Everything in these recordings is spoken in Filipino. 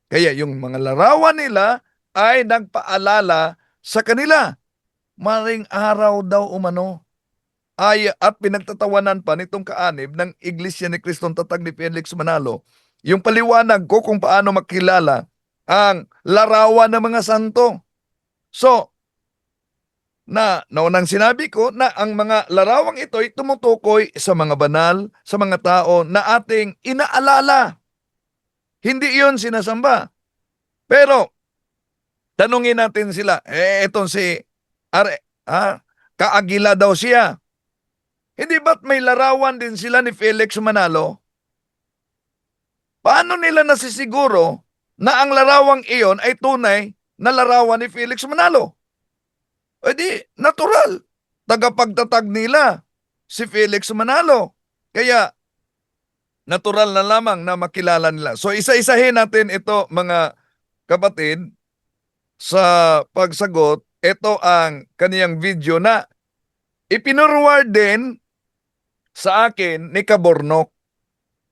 Kaya yung mga larawan nila ay nagpaalala sa kanila. Maring araw daw umano ay at pinagtatawanan pa nitong kaanib ng Iglesia ni Kristong Tatag ni Felix Manalo yung paliwanag ko kung paano makilala ang larawan ng mga santo. So, naunang sinabi ko na ang mga larawang ito ay tumutukoy sa mga banal, sa mga tao na ating inaalala. Hindi iyon sinasamba. Pero, tanungin natin sila, itong si Are, Kaagila daw siya. Hindi ba't may larawan din sila ni Felix Manalo? Paano nila nasisiguro na ang larawang iyon ay tunay na larawan ni Felix Manalo? E di, natural. Tagapagtatag nila si Felix Manalo. Kaya, natural na lamang na makilala nila. So, isa-isahin natin ito, mga kapatid, sa pagsagot. Ito ang kaniyang video na ipinurward din sa akin ni Kabornok.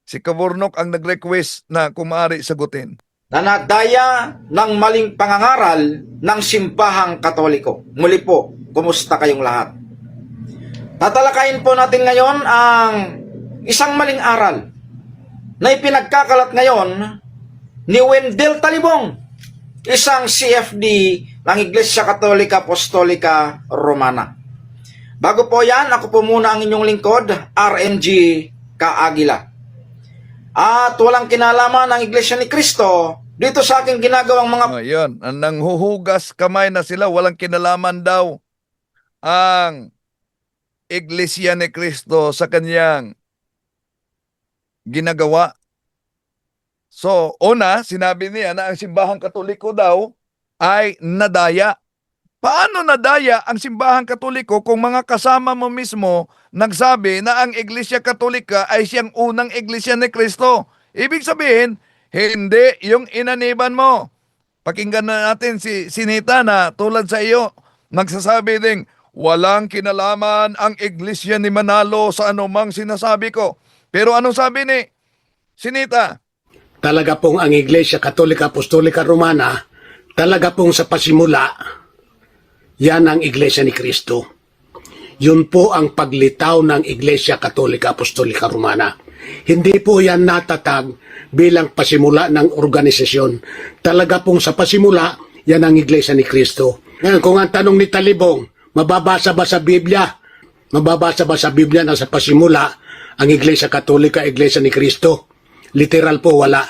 Si Kabornok ang nag-request na kung maaari sagutin. Na nadaya ng maling pangangaral ng simbahang Katoliko. Muli po, kumusta kayong lahat? Tatalakayin po natin ngayon ang isang maling aral na ipinagkakalat ngayon ni Wendell Talibong, isang CFD ng Iglesia Katolika Apostolika Romana. Bago po yan, ako po muna ang inyong lingkod, RMG Kaagila. At walang kinalaman ng Iglesia ni Cristo dito sa aking ginagawang mga... Ayun, nanghuhugas kamay na sila, walang kinalaman daw ang Iglesia ni Cristo sa kanyang ginagawa. So, una, sinabi niya na ang simbahang Katoliko daw ay nadaya. Paano nadaya ang simbahang Katoliko kung mga kasama mo mismo nagsabi na ang Iglesia Katolika ay siyang unang Iglesia ni Cristo? Ibig sabihin, hindi yung inaniban mo. Pakinggan na natin si Sinita na tulad sa iyo, nagsasabi ding walang kinalaman ang Iglesia ni Manalo sa anumang sinasabi ko. Pero anong sabi ni Sinita? Talaga pong ang Iglesia Katolika Apostolika Romana, talaga pong sa pasimula, yan ang Iglesia ni Cristo. Yun po ang paglitaw ng Iglesia Katolika Apostolika Romana. Hindi po yan natatag bilang pasimula ng organisasyon. Talaga pong sa pasimula, yan ang Iglesia ni Cristo. Ngayon, kung ang tanong ni Talibong, mababasa ba sa Biblia? Mababasa ba sa Biblia na sa pasimula, ang Iglesia Katolika, Iglesia ni Cristo? Literal po, wala.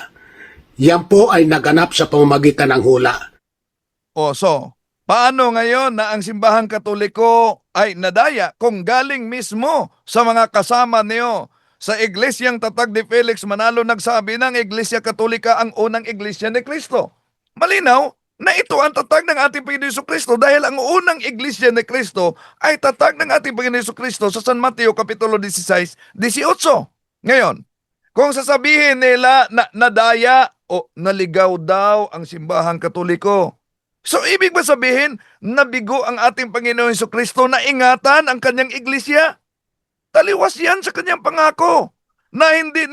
Yan po ay naganap sa pamamagitan ng hula. So, paano ngayon na ang simbahang Katoliko ay nadaya kung galing mismo sa mga kasama niyo sa Iglesyang Tatag ni Felix Manalo nagsabi ng Iglesia Katolika ang unang Iglesia ni Cristo? Malinaw na ito ang tatag ng ating Panginoon Jesucristo dahil ang unang Iglesia ni Cristo ay tatag ng ating Panginoon Jesucristo sa San Mateo Kapitulo 16, 18. Ngayon, kung sasabihin nila na nadaya o naligaw daw ang simbahang Katoliko, so ibig ba sabihin, nabigo ang ating Panginoon Jesucristo na ingatan ang kanyang iglesia? Taliwas yan sa kanyang pangako na hindi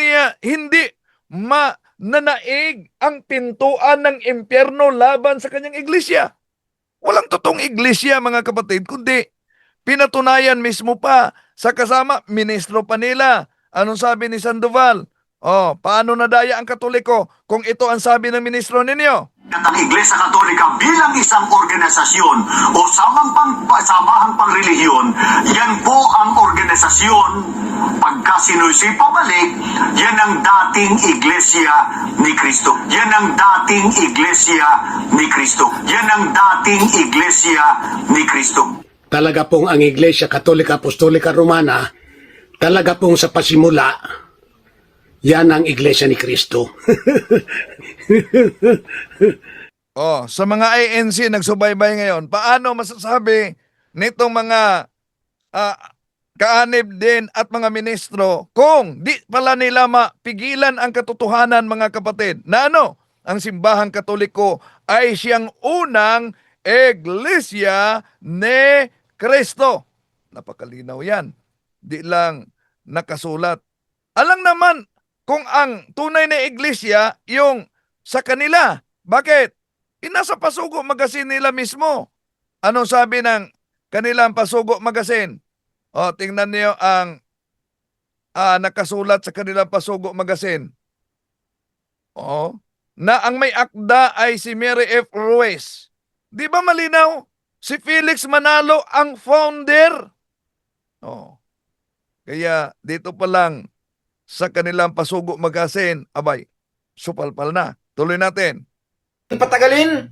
mananaig ang pintuan ng impyerno laban sa kanyang iglesia. Walang totoong iglesia, mga kapatid, kundi pinatunayan mismo pa sa kasama, ministro pa nila. Anong sabi ni Sandoval? Paano nadaya ang Katoliko kung ito ang sabi ng ministro ninyo? At ang Iglesia Katolika bilang isang organisasyon o samahang pangrelihiyon, yan po ang organisasyon. Pagka sinusi pabalik, yan ang dating Iglesia ni Cristo. Yan ang dating Iglesia ni Cristo. Yan ang dating Iglesia ni Cristo. Talaga pong ang Iglesia Katolika Apostolika Romana, talaga pong sa pasimula, yan ang Iglesia ni Cristo. Sa mga ANC nagsubaybay ngayon, paano masasabi nitong mga kaanib din at mga ministro kung di pala nila mapigilan ang katotohanan, mga kapatid, na ang simbahang Katoliko ay siyang unang Iglesia ni Cristo. Napakalinaw yan. Di lang nakasulat. Alam naman kung ang tunay na iglesia, yung sa kanila. Bakit? Inasa Pasugo Magazine nila mismo. Anong sabi ng kanilang Pasugo Magazine? O, tingnan niyo ang nakasulat sa kanilang Pasugo Magazine. O, na ang may akda ay si Mary F. Ruiz. Di ba malinaw? Si Felix Manalo ang founder. O, kaya dito pa lang sa kanilang Pasugo Magazine, abay, supalpal na. Tuloy natin. Patagalin,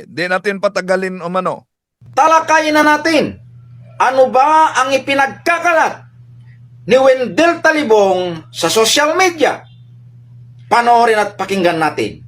Di natin patagalin umano. talakayin na natin. Ano ba ang ipinagkakalat ni Wendell Talibong sa social media? Panoorin at pakinggan natin.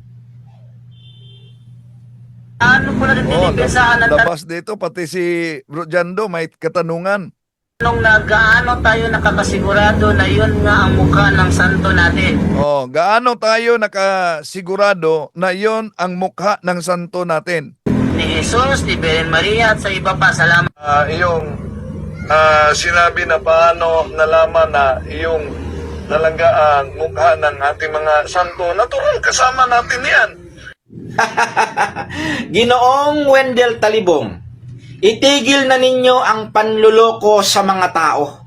Ano po na dinidepensahan ng Labas dito, pati si Bro Jando may katanungan. tanong na gaano tayo nakakasigurado na yun nga ang mukha ng santo natin? Gaano tayo nakasigurado na yon ang mukha ng santo natin? Ni Jesus, ni Belen Maria at sa iba pa. Salamat. Yung sinabi na paano nalaman na yung talaga ang mukha ng ating mga santo, natural kasama natin yan. Ginoong Wendell Talibong, itigil na ninyo ang panluloko sa mga tao.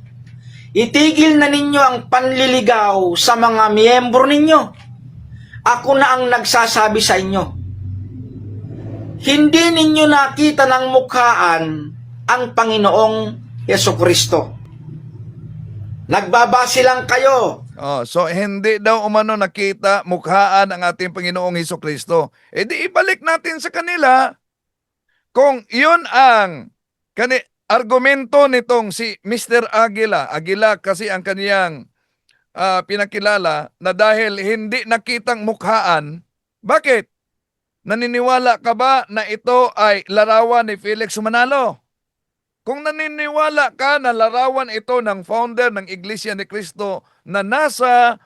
Itigil na ninyo ang panliligaw sa mga miyembro ninyo. Ako na ang nagsasabi sa inyo. Hindi ninyo nakita ng mukhaan ang Panginoong Yesukristo. Nagbabase lang kayo. So hindi daw umano nakita mukhaan ang ating Panginoong Hesukristo. E di ibalik natin sa kanila kung yun ang argumento nitong si Mr. Aguila kasi ang kaniyang pinakilala na dahil hindi nakitang mukhaan, bakit? Naniniwala ka ba na ito ay larawan ni Felix Manalo? Kung naniniwala ka na larawan ito ng founder ng Iglesia ni Cristo na nasa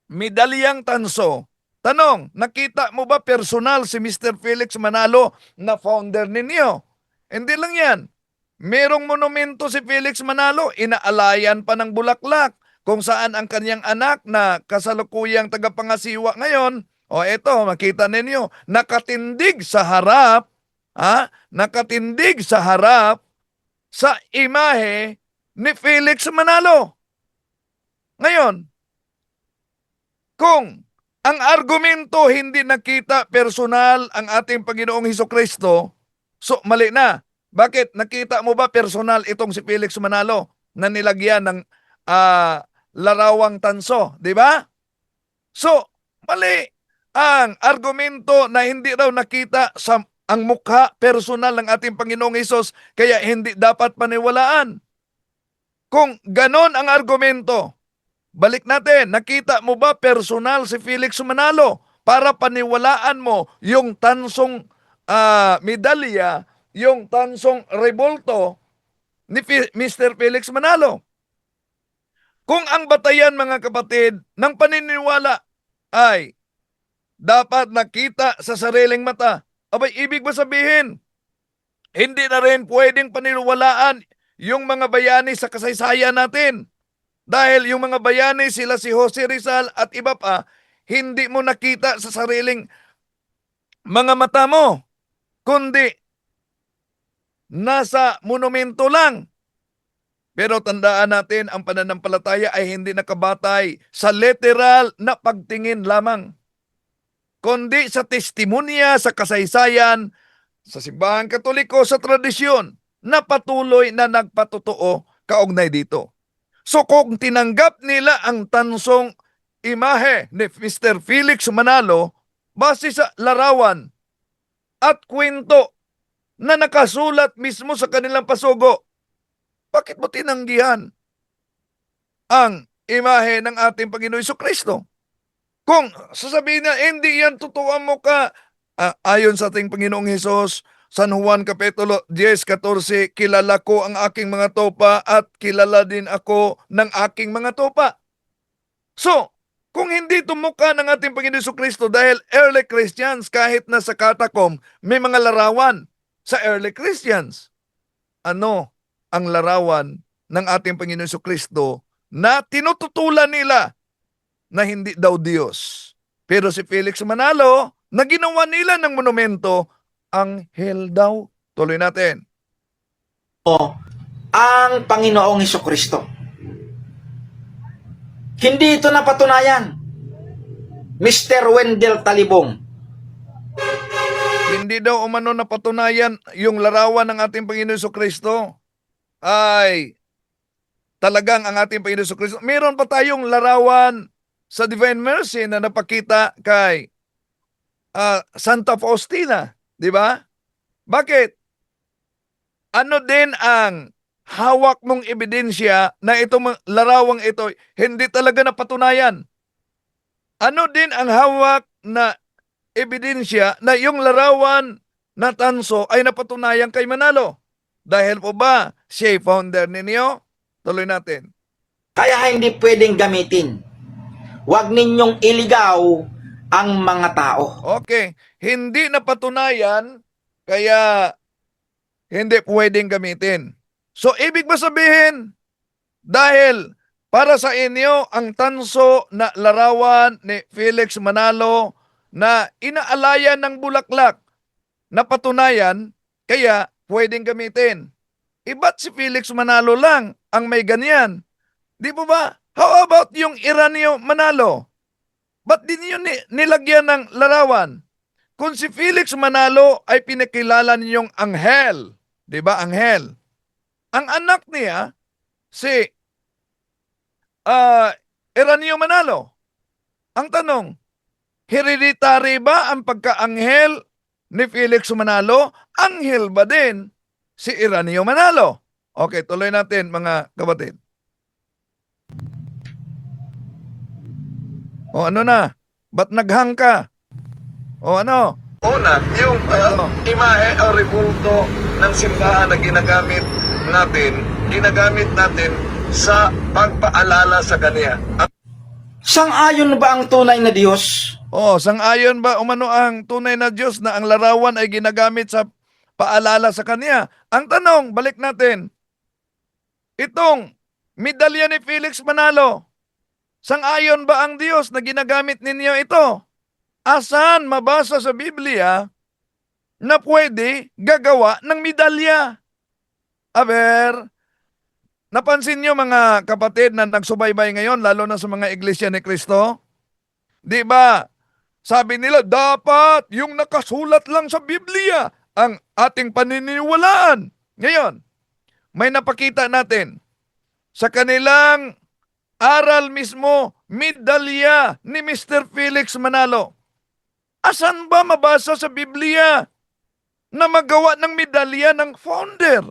medalyang tanso, tanong, nakita mo ba personal si Mr. Felix Manalo na founder ninyo? Hindi lang yan. Merong monumento si Felix Manalo, inaalayan pa ng Bulaklak, kung saan ang kanyang anak na kasalukuyang tagapangasiwa ngayon, eto, makita ninyo, nakatindig sa harap sa imahe ni Felix Manalo. Ngayon, kung ang argumento hindi nakita personal ang ating Panginoong Hesukristo, so mali na. Bakit? Nakita mo ba personal itong si Felix Manalo na nilagyan ng larawang tanso? Di ba? So, mali ang argumento na hindi raw nakita ang mukha personal ng ating Panginoong Hesus, kaya hindi dapat paniwalaan. Kung ganon ang argumento, balik natin, nakita mo ba personal si Felix Manalo para paniwalaan mo yung tansong medalya, yung tansong rebulto ni Mr. Felix Manalo? Kung ang batayan, mga kapatid, ng paniniwala ay dapat nakita sa sariling mata, abay, ibig ba sabihin, hindi na rin pwedeng paniwalaan yung mga bayani sa kasaysayan natin? Dahil yung mga bayani, sila si Jose Rizal at iba pa, hindi mo nakita sa sariling mga mata mo, kundi nasa monumento lang. Pero tandaan natin, ang pananampalataya ay hindi nakabatay sa literal na pagtingin lamang, kundi sa testimonya, sa kasaysayan, sa simbahan Katoliko, sa tradisyon na patuloy na nagpatotoo kaugnay dito. So kung tinanggap nila ang tansong imahe ni Mr. Felix Manalo base sa larawan at kwento na nakasulat mismo sa kanilang pasugo, bakit mo tinanggihan ang imahe ng ating Panginoon Jesucristo? Kung sasabihin na hindi yan totoo ang mukha, ayon sa ating Panginoong Hesus, San Juan Kapitulo 10:14, kilala ko ang aking mga tupa at kilala din ako ng aking mga tupa. So, kung hindi tumukha ng ating Panginoon Jesucristo, dahil early Christians, kahit na sa katakom, may mga larawan sa early Christians. Ano ang larawan ng ating Panginoon Jesucristo na tinututulan nila na hindi daw Diyos? Pero si Felix Manalo, na ginawa nila ng monumento, anghel daw. Tuloy natin. Ang Panginoong Hesukristo. Hindi ito napatunayan. Mr. Wendell Talibong. Hindi daw umano na patunayan yung larawan ng ating Panginoon Jesucristo ay talagang ang ating Panginoon Jesucristo. Meron pa tayong larawan sa Divine Mercy na napakita kay Santa Faustina, di ba? Bakit? Ano din ang hawak mong ebidensya na itong larawang ito hindi talaga napatunayan? Ano din ang hawak na ebidensya na yung larawan na tanso ay napatunayan kay Manalo? Dahil po ba siya founder ninyo? Tuloy natin. Kaya hindi pwedeng gamitin. Huwag ninyong iligaw ang mga tao. Okay, hindi napatunayan kaya hindi pwedeng gamitin. So ibig ba sabihin dahil para sa inyo ang tanso na larawan ni Felix Manalo na inaalayan ng bulaklak na patunayan kaya pwedeng gamitin. Iba't si Felix Manalo lang ang may ganyan. Di po ba? How about yung Iranio Manalo? Ba't di niyo nilagyan ng larawan? Kung si Felix Manalo ay pinakilala ninyong anghel, di ba anghel? Ang anak niya, si Iranio Manalo. Ang tanong, hereditary ba ang pagka-anghel ni Felix Manalo? Anghel ba din si Iranio Manalo? Okay, tuloy natin mga kapatid. O ano na? Ba't naghang ka? O ano? Una, yung imahe o rebulto ng simbahan na ginagamit natin sa pagpaalala sa kanya. Sang-ayon ba ang tunay na Diyos? Sang-ayon ba umano ang tunay na Diyos na ang larawan ay ginagamit sa paalala sa kanya? Ang tanong, balik natin. Itong medalya ni Felix Manalo, sang-ayon ba ang Diyos na ginagamit ninyo ito? Asan mabasa sa Biblia na pwede gagawa ng medalya? Aber, napansin nyo mga kapatid na nagsubaybay ngayon, lalo na sa mga iglesia ni Cristo? Di ba? Sabi nila, dapat yung nakasulat lang sa Biblia ang ating paniniwalaan. Ngayon, may napakita natin sa kanilang aral mismo, medalya ni Mr. Felix Manalo. Asan ba mabasa sa Biblia na magawa ng medalya ng founder?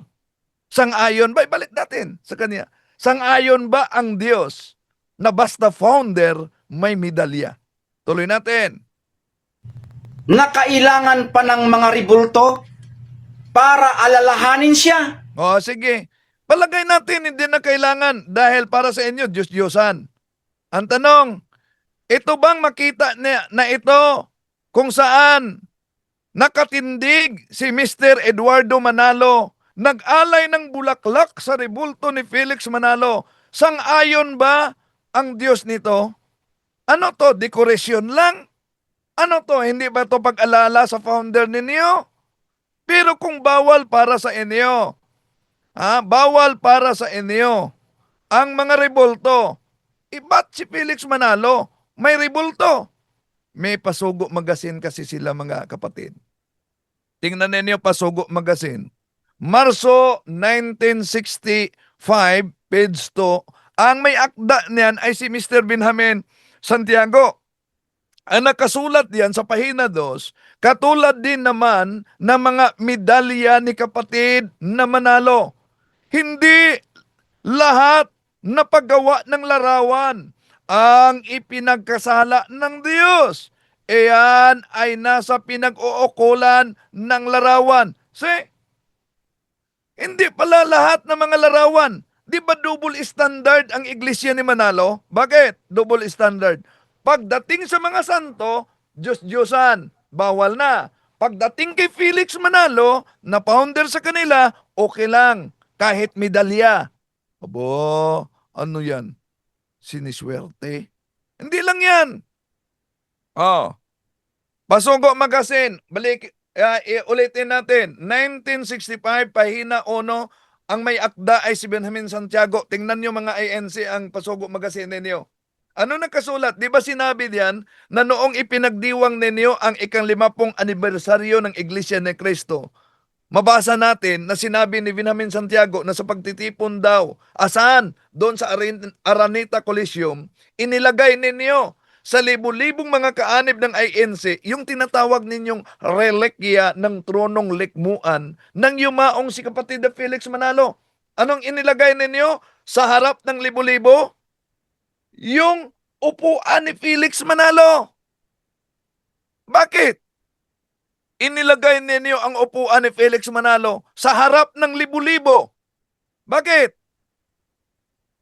Sang-ayon ba? Ibalik natin sa kanya. Sang-ayon ba ang Diyos na basta founder may medalya? Tuloy natin. Na kailangan pa ng mga ribulto para alalahanin siya? Sige. Palagay natin hindi na kailangan dahil para sa inyo, Diyos-Diyosan. Ang tanong, ito bang makita na ito kung saan nakatindig si Mr. Eduardo Manalo, nag-alay ng bulaklak sa rebulto ni Felix Manalo? Sang-ayon ba ang Diyos nito? Ano to? Dekorasyon lang? Ano to? Hindi ba to pag-alala sa founder ninyo? Pero kung bawal para sa inyo, bawal para sa inyo ang mga rebulto, iba't si Felix Manalo may rebulto? May Pasugo Magazine kasi sila mga kapatid. Tingnan ninyo Pasugo Magazine. Marso 1965, page 2, ang may akda niyan ay si Mr. Benjamin Santiago. Ang nakasulat diyan sa pahina 2, katulad din naman ng mga medalya ni kapatid na Manalo. Hindi lahat na paggawa ng larawan ang ipinagkasala ng Diyos. Iyan ay nasa pinag-uukulan ng larawan. Hindi pala lahat ng mga larawan. Di ba double standard ang iglesia ni Manalo? Bakit double standard? Pagdating sa mga santo, Diyos-Diyosan, bawal na. Pagdating kay Felix Manalo, na founder sa kanila, okay lang. Kahit medalya. Abo, ano yan? Siniswerte? Hindi lang yan. Oh. Pasugo Magazine, ulitin natin. 1965, pahina 1, ang may akda ay si Benjamin Santiago. Tingnan nyo mga ANC ang Pasugo Magazine ninyo. Ano nakasulat? Di ba sinabi diyan na noong ipinagdiwang ninyo ang ika-50 anibersaryo ng Iglesia ni Cristo, mabasa natin na sinabi ni Benjamin Santiago na sa pagtitipon daw, asan? Doon sa Araneta Coliseum, inilagay ninyo sa libu-libong mga kaanib ng INC yung tinatawag ninyong relikya ng tronong likmuan ng yumaong si kapatid na Felix Manalo. Anong inilagay ninyo sa harap ng libu-libo? Yung upuan ni Felix Manalo. Bakit? Inilagay ninyo ang upuan ni Felix Manalo sa harap ng libu-libo. Bakit?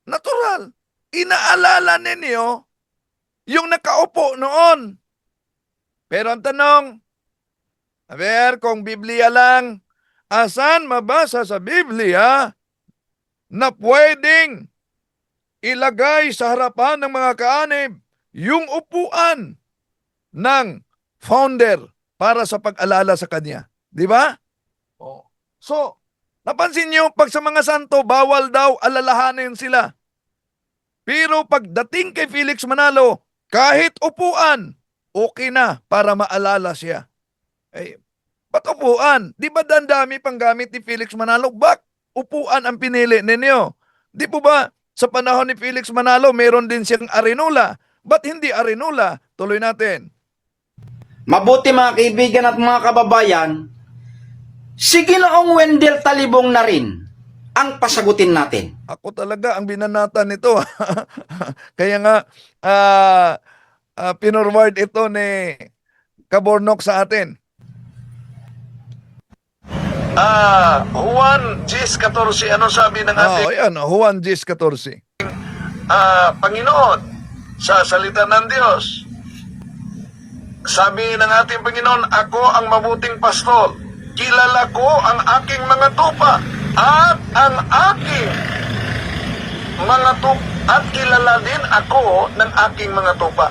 Natural. Inaalala ninyo yung nakaupo noon. Pero ang tanong, kung Biblia lang, asan mabasa sa Biblia na pwedeng ilagay sa harapan ng mga kaanib yung upuan ng founder para sa pag-alala sa kanya? Di ba? Oh. So, napansin niyo, pag sa mga santo, bawal daw alalahanin sila. Pero pagdating kay Felix Manalo, kahit upuan, okay na para maalala siya. Eh, ba't upuan? Di ba dandami pang gamit ni Felix Manalo? Bak upuan ang pinili ninyo? Di po ba sa panahon ni Felix Manalo, meron din siyang arinula? Ba't hindi arinula? Tuloy natin. Mabuti mga kaibigan at mga kababayan, si Ginoong Wendell Talibong na rin ang pasagutin natin. Ako talaga ang binanatan nito. Kaya nga, pinorward ito ni Kabornok sa atin. Juan Gis 14, ano sabi ng ating ayan, Juan Gis 14. Panginoon, sa salita ng Diyos, sabi ng ating Panginoon, ako ang mabuting pastol. Kilala ko ang aking mga tupa at ang aking mga tupa at kilala din ako ng aking mga tupa.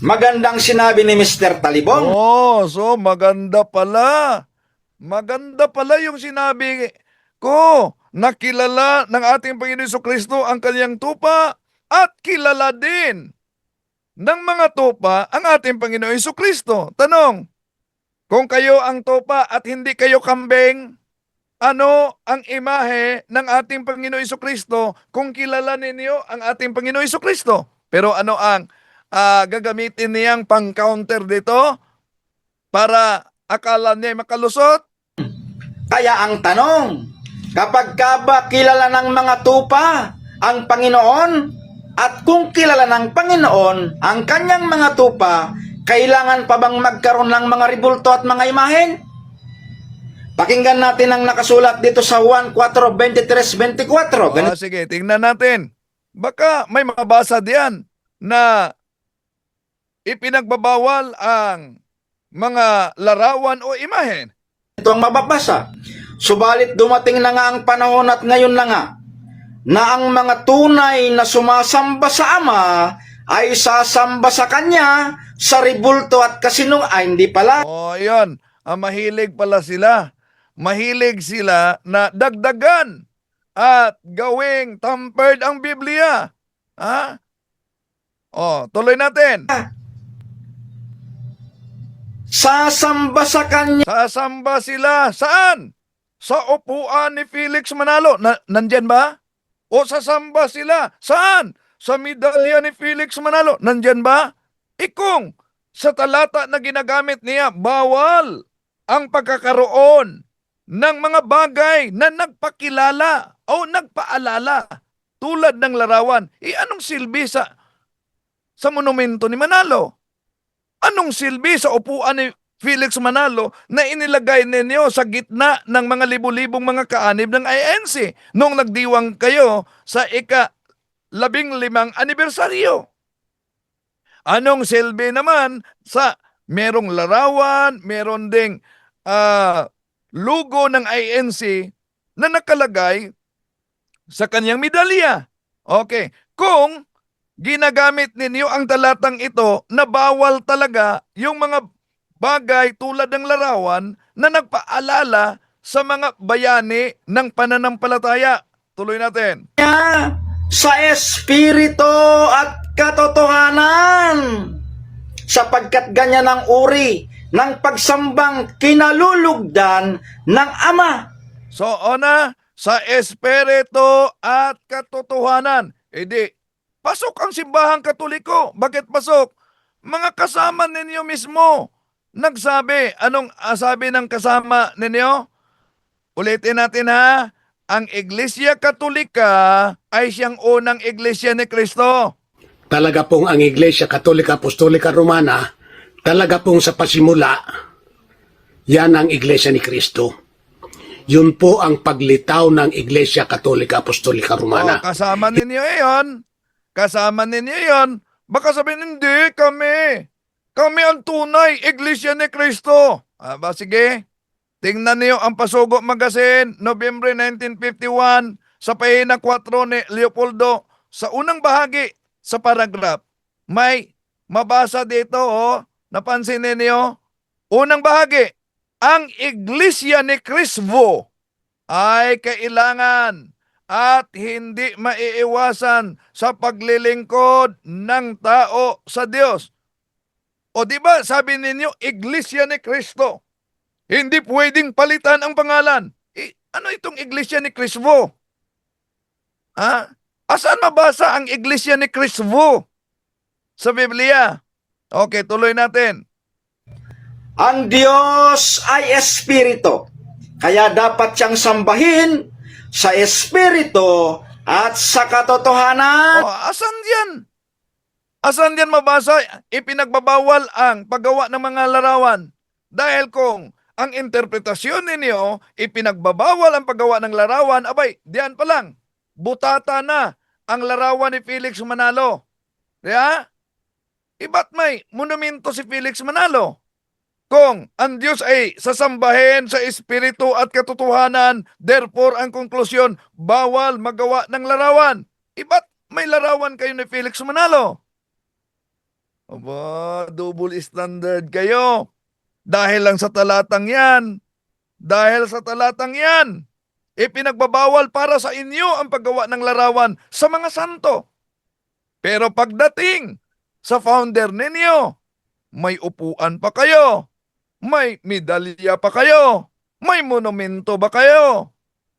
Magandang sinabi ni Mr. Talibong. Oh, so maganda pala. Maganda pala yung sinabi ko. Nakilala ng ating Panginoon Jesucristo ang kanyang tupa at kilala din ng mga tupa ang ating Panginoon Jesucristo. Tanong, kung kayo ang tupa at hindi kayo kambing, ano ang imahe ng ating Panginoon Jesucristo kung kilala ninyo ang ating Panginoon Jesucristo? Pero ano ang gagamitin niyang pang-counter dito para akala niya makalusot? Kaya ang tanong, kapag ka ba kilala ng mga tupa ang Panginoon at kung kilala ng Panginoon ang kanyang mga tupa, kailangan pa bang magkaroon ng mga ribulto at mga imahen? Pakinggan natin ang nakasulat dito sa Juan 4:23-24. Sige, tingnan natin. Baka may mabasa diyan na ipinagbabawal ang mga larawan o imahen. Ito ang mababasa. Subalit dumating na nga ang panahon at ngayon na nga na ang mga tunay na sumasamba sa Ama ay sasamba sa Kanya sa ribulto at hindi pala. Oh, yun. Mahilig pala sila. Mahilig sila na dagdagan at gawing tampered ang Biblia. Ha? Oh, tuloy natin. Sasamba sa Kanya. Sasamba sila. Saan? Sa upuan ni Felix Manalo. Nandyan ba? O sasamba sila. Saan? Sa medalya ni Felix Manalo. Nandyan ba? Ikong sa talata na ginagamit niya, bawal ang pagkakaroon ng mga bagay na nagpakilala o nagpaalala tulad ng larawan. Anong silbi sa monumento ni Manalo? Anong silbi sa upuan ni Felix Manalo na inilagay ninyo sa gitna ng mga libu-libong mga kaanib ng INC noong nagdiwang kayo sa ika-15 anibersaryo? Anong silbi naman sa merong larawan, meron ding logo ng INC na nakalagay sa kanyang medalya? Okay, kung ginagamit ninyo ang talatang ito na bawal talaga yung mga bagay tulad ng larawan na nagpaalala sa mga bayani ng pananampalataya. Tuloy natin. Sa espiritu at katotohanan, sapagkat ganyan ang uri ng pagsambang kinalulugdan ng Ama. So, ona, sa espiritu at katotohanan. Pasok ang simbahang Katoliko. Bakit pasok? Mga kasama ninyo mismo nagsabi. Anong sabi ng kasama ninyo? Ulitin natin ha. Ang Iglesia Katolika ay siyang unang iglesia ni Kristo. Talaga pong ang Iglesia Katolika Apostolika Romana, talaga pong sa pasimula, yan ang Iglesia ni Kristo. Yun po ang paglitaw ng Iglesia Katolika Apostolika Romana. Kasama ninyo yon. Kasama ninyo yon. Baka sabihin, hindi, kami. Kami ang tunay, Iglesia ni Kristo. Sige. Tingnan niyo ang Pasugo Magazine, November 1951, sa pahina 4 ni Leopoldo. Sa unang bahagi, sa paragraph, may mabasa dito, napansin niyo? Unang bahagi, ang Iglesia ni Cristo ay kailangan at hindi maiiwasan sa paglilingkod ng tao sa Diyos. O di ba sabi ninyo, Iglesia ni Cristo. Hindi pwedeng palitan ang pangalan. Ano itong Iglesia ni Cristo? Asan mabasa ang Iglesia ni Cristo sa Biblia? Okay, tuloy natin. Ang Diyos ay espiritu, kaya dapat siyang sambahin sa espiritu at sa katotohanan. Asan yan? Asan yan mabasa? Ipinagbabawal ang paggawa ng mga larawan. Dahil kung ang interpretasyon ninyo, ipinagbabawal ang paggawa ng larawan, abay, diyan pa lang, butata na ang larawan ni Felix Manalo. Kaya, iba't may monumento si Felix Manalo. Kung ang Diyos ay sasambahin sa espiritu at katotohanan, therefore ang konklusyon, bawal magawa ng larawan. Iba't may larawan kayo ni Felix Manalo. Aba, double standard kayo. Dahil lang sa talatang yan, ipinagbabawal para sa inyo ang paggawa ng larawan sa mga santo. Pero pagdating sa founder ninyo, may upuan pa kayo, may medalya pa kayo, may monumento ba kayo?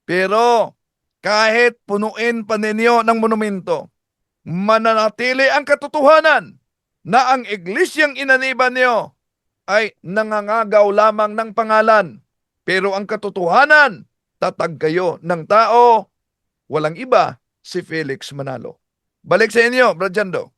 Pero kahit punuin pa ninyo ng monumento, mananatili ang katotohanan na ang iglesyang inaniban niyo ay nangangagaw lamang ng pangalan. Pero ang katotohanan, tatag kayo ng tao, walang iba, si Felix Manalo. Balik sa inyo, Brad Jando.